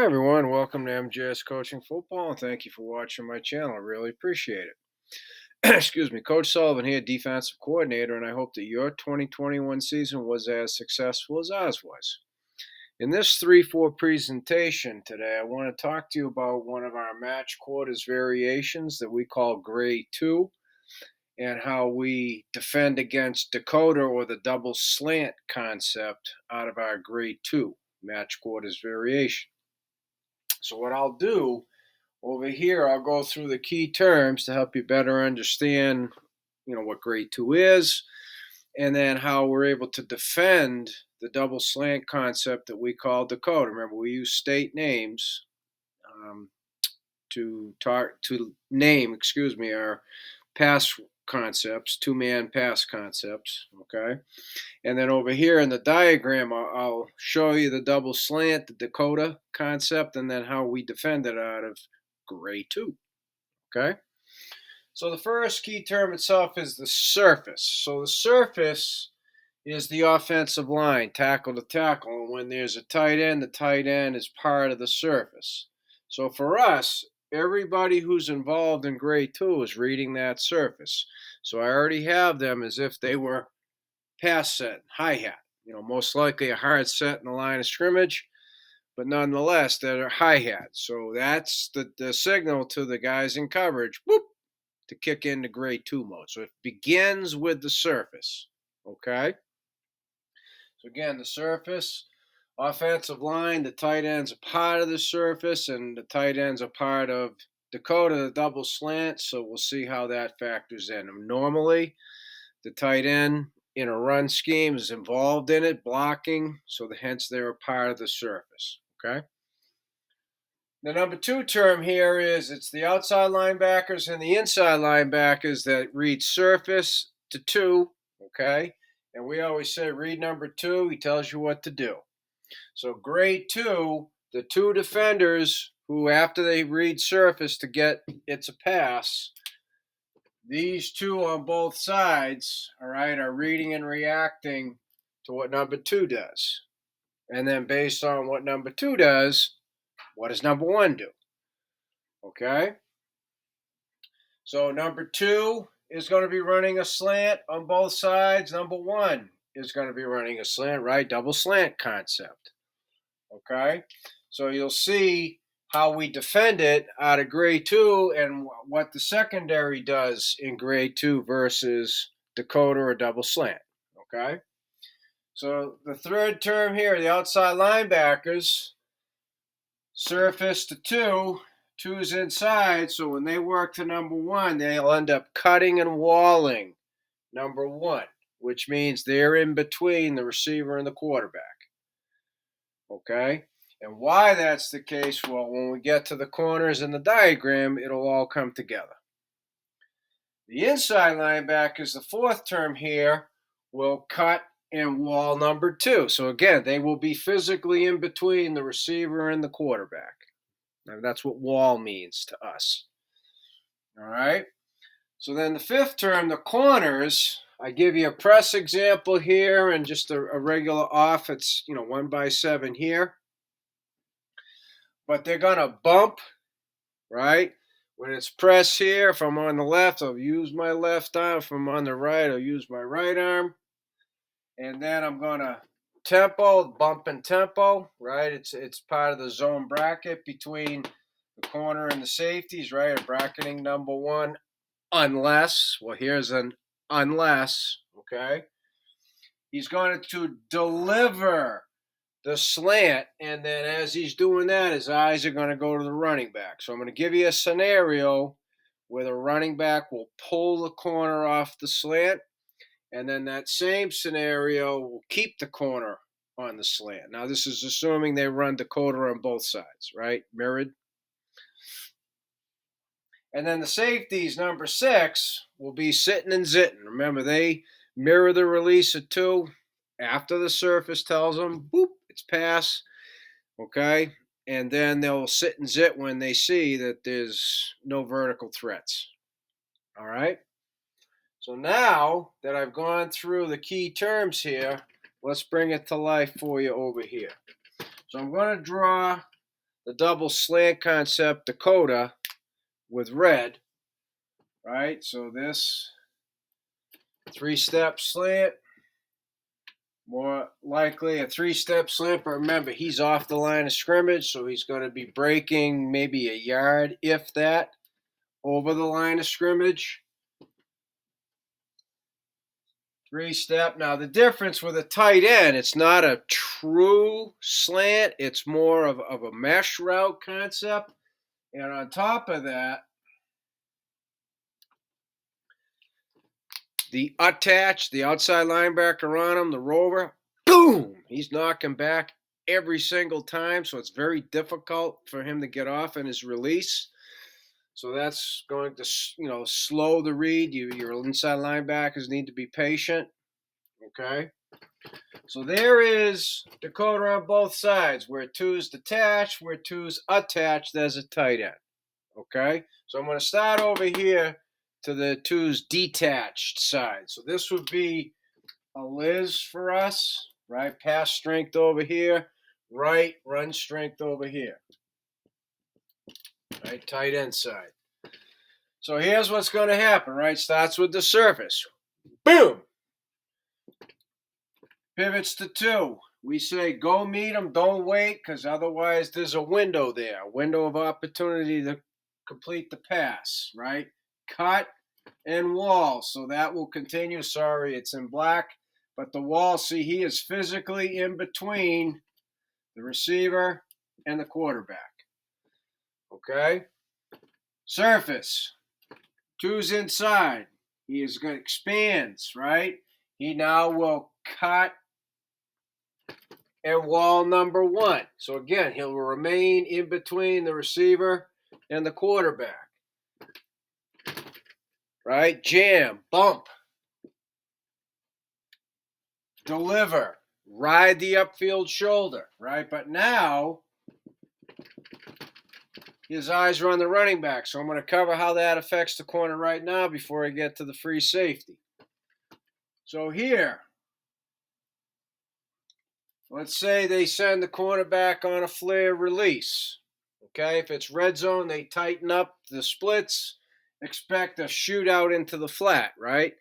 Hi everyone, welcome to MJS Coaching Football, and thank you for watching my channel. I really appreciate it. Excuse me, Coach Sullivan here, defensive coordinator, and I hope that your 2021 season was as successful as ours was. In this 3-4 presentation today, I want to talk to you about one of our match quarters variations that we call grade 2 and how we defend against Dakota or the double slant concept out of our grade 2 match quarters variation. So what I'll do over here, I'll go through the key terms to help you better understand, what grade 2 is, and then how we're able to defend the double slant concept that we call Dakota. Remember, we use state names um, to name, our pass concepts, two-man pass concepts, okay? And then over here in the diagram, I'll show you the double slant, the Dakota concept, and then how we defend it out of grade 2. Okay. So the first key term itself is the surface. So the surface is the offensive line, tackle to tackle. And when there's a tight end, the tight end is part of the surface. So for us, everybody who's involved in grade 2 is reading that surface. So I already have them as if they were pass set, hi hat. Most likely a hard set in the line of scrimmage, but nonetheless, they're hi hat. So that's the signal to the guys in coverage, whoop, to kick into grade 2 mode. So it begins with the surface. Okay. So again, the surface, offensive line, the tight end's a part of the surface, and the tight end's a part of Dakota, the double slant. So we'll see how that factors in. Normally, the tight end in a run scheme is involved in it, blocking, so hence they're a part of the surface. Okay. The number 2 term here is it's the outside linebackers and the inside linebackers that read surface to 2. Okay. And we always say read number 2. He tells you what to do. So grade 2, the 2 defenders who, after they read surface to get it's a pass, these 2 on both sides, all right, are reading and reacting to what number 2 does. And then based on what number 2 does, what does number 1 do? Okay? So number 2 is going to be running a slant on both sides. Number 1 is going to be running a slant, right? Double slant concept. Okay? So you'll see how we defend it out of grade 2 and what the secondary does in grade 2 versus Dakota or double slant. Okay? So the third term here, the outside linebackers, surface to 2, 2's inside. So when they work to number 1, they'll end up cutting and walling number 1, which means they're in between the receiver and the quarterback. Okay? And why that's the case, well, when we get to the corners in the diagram, it'll all come together. The inside linebackers, the fourth term here, will cut and wall number 2. So again, they will be physically in between the receiver and the quarterback. Now, that's what wall means to us. All right? So then the fifth term, the corners, I give you a press example here and just a regular off. It's, 1x7 here. But they're going to bump, right? When it's press here, if I'm on the left, I'll use my left arm. If I'm on the right, I'll use my right arm. And then I'm going to bump and tempo, right? It's part of the zone bracket between the corner and the safeties, right? A bracketing number 1, unless, well, here's an unless, okay? He's going to deliver the slant, and then as he's doing that, his eyes are going to go to the running back. So I'm going to give you a scenario where the running back will pull the corner off the slant, and then that same scenario will keep the corner on the slant. Now, this is assuming they run Dakota on both sides, right? Mirrored. And then the safeties, number 6, will be sitting and zitting. Remember, they mirror the release of 2 after the surface tells them, boop, it's pass. Okay? And then they'll sit and zit when they see that there's no vertical threats. All right? So now that I've gone through the key terms here, let's bring it to life for you over here. So I'm going to draw the double slant concept Dakota with red, right? So this 3-step slant, more likely a 3-step slant, but remember, he's off the line of scrimmage, so he's going to be breaking maybe a yard, if that, over the line of scrimmage. 3-step. Now, the difference with a tight end, it's not a true slant, it's more of a mesh route concept. And on top of that, the attach, the outside linebacker on him, the rover, boom, he's knocking back every single time. So it's very difficult for him to get off in his release. So that's going to, slow the read. Your inside linebackers need to be patient. Okay. So there is Dakota on both sides, where 2's detached, where 2's attached as a tight end. Okay. So I'm going to start over here to the 2's detached side. So this would be a Liz for us, right? Pass strength over here, right? Run strength over here, right? Tight end side. So here's what's going to happen, right? Starts with the surface. Boom! Pivots to 2. We say go meet him, don't wait, because otherwise there's a window there, a window of opportunity to complete the pass, right? Cut and wall. So that will continue. Sorry, it's in black. But the wall, see, he is physically in between the receiver and the quarterback. Okay? Surface. 2's inside. He is going to expands, right? He now will cut and wall number 1. So again, he'll remain in between the receiver and the quarterback. Right? Jam, bump, deliver, ride the upfield shoulder, right? But now his eyes are on the running back. So I'm going to cover how that affects the corner right now before I get to the free safety. So here, let's say they send the cornerback on a flare release. Okay, if it's red zone, they tighten up the splits. Expect a shootout into the flat, right?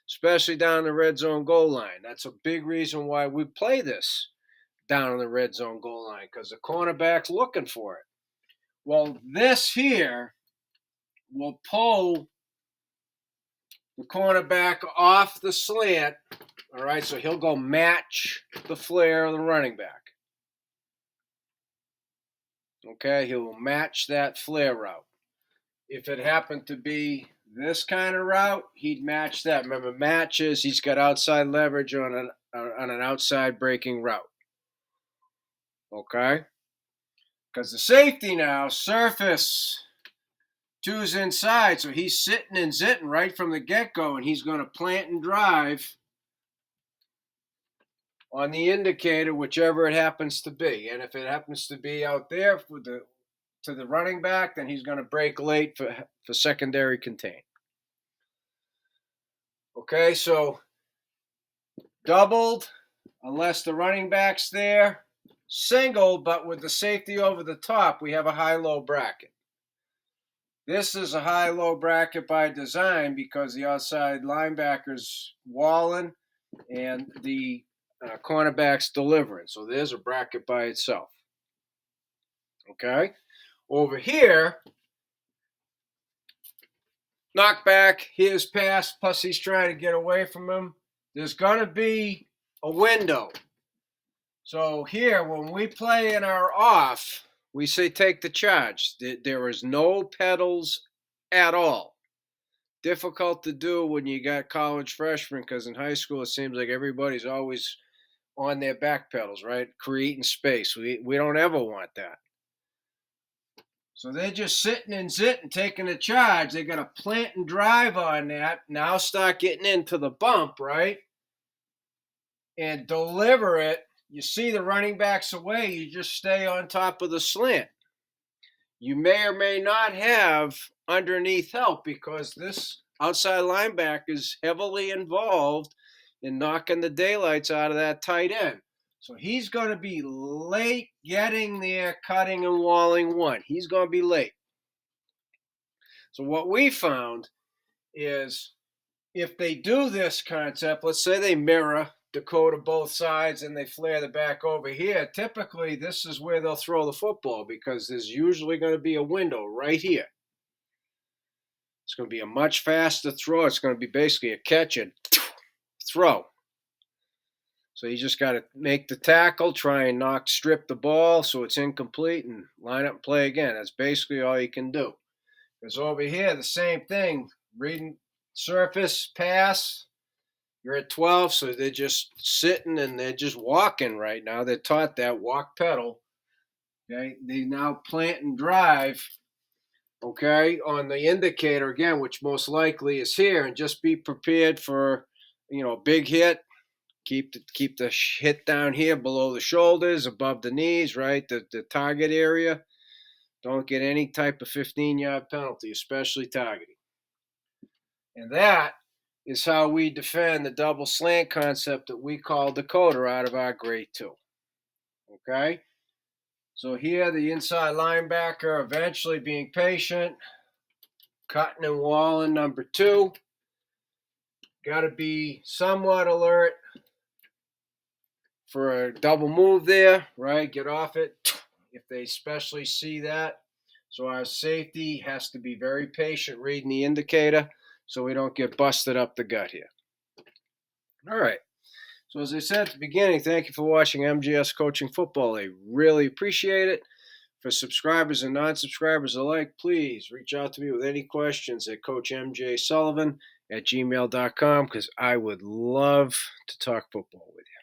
Especially down the red zone goal line. That's a big reason why we play this down on the red zone goal line, because the cornerback's looking for it. Well, this here will pull the cornerback off the slant. All right, so he'll go match the flare of the running back. Okay, he will match that flare route. If it happened to be this kind of route, he'd match that. Remember, matches, he's got outside leverage on an outside breaking route. Okay? Because the safety now, surface, 2's inside, so he's sitting and zitting right from the get-go, and he's going to plant and drive on the indicator, whichever it happens to be. And if it happens to be out there to the running back, then he's going to break late for secondary contain. Okay, so doubled, unless the running back's there. Single, but with the safety over the top, we have a high-low bracket. This is a high-low bracket by design because the outside linebacker's walling and the cornerback's delivering. So there's a bracket by itself. Okay? Over here, knockback, here's pass, plus he's trying to get away from him. There's going to be a window. So here, when we play in our off, we say take the charge. There is no pedals at all. Difficult to do when you got college freshmen, because in high school it seems like everybody's always on their back pedals, right? Creating space. We don't ever want that. So they're just sitting and zitting, taking a charge. They're going to plant and drive on that. Now start getting into the bump, right? And deliver it. You see the running backs away, you just stay on top of the slant. You may or may not have underneath help because this outside linebacker is heavily involved in knocking the daylights out of that tight end. So he's going to be late getting there, cutting and walling one. He's going to be late. So what we found is if they do this concept, let's say they mirror Dakota both sides and they flare the back over here, typically this is where they'll throw the football because there's usually going to be a window right here. It's going to be a much faster throw. It's going to be basically a catch and throw. So you just got to make the tackle, try and strip the ball so it's incomplete, and line up and play again. That's basically all you can do. Because over here, the same thing. Reading surface, pass. You're at 12, so they're just sitting and they're just walking right now. They're taught that walk pedal. Okay, they now plant and drive. Okay, on the indicator again, which most likely is here, and just be prepared for a big hit. Keep the hit down here below the shoulders, above the knees, right? The target area. Don't get any type of 15-yard penalty, especially targeting. And that is how we defend the double slant concept that we call Dakota out of our grade 2. Okay? So here, the inside linebacker eventually being patient, cutting and walling number 2. Got to be somewhat alert for a double move there, right? Get off it if they especially see that. So our safety has to be very patient reading the indicator so we don't get busted up the gut here. All right. So as I said at the beginning, thank you for watching MGS Coaching Football. I really appreciate it. For subscribers and non-subscribers alike, please reach out to me with any questions at CoachMJSullivan@gmail.com because I would love to talk football with you.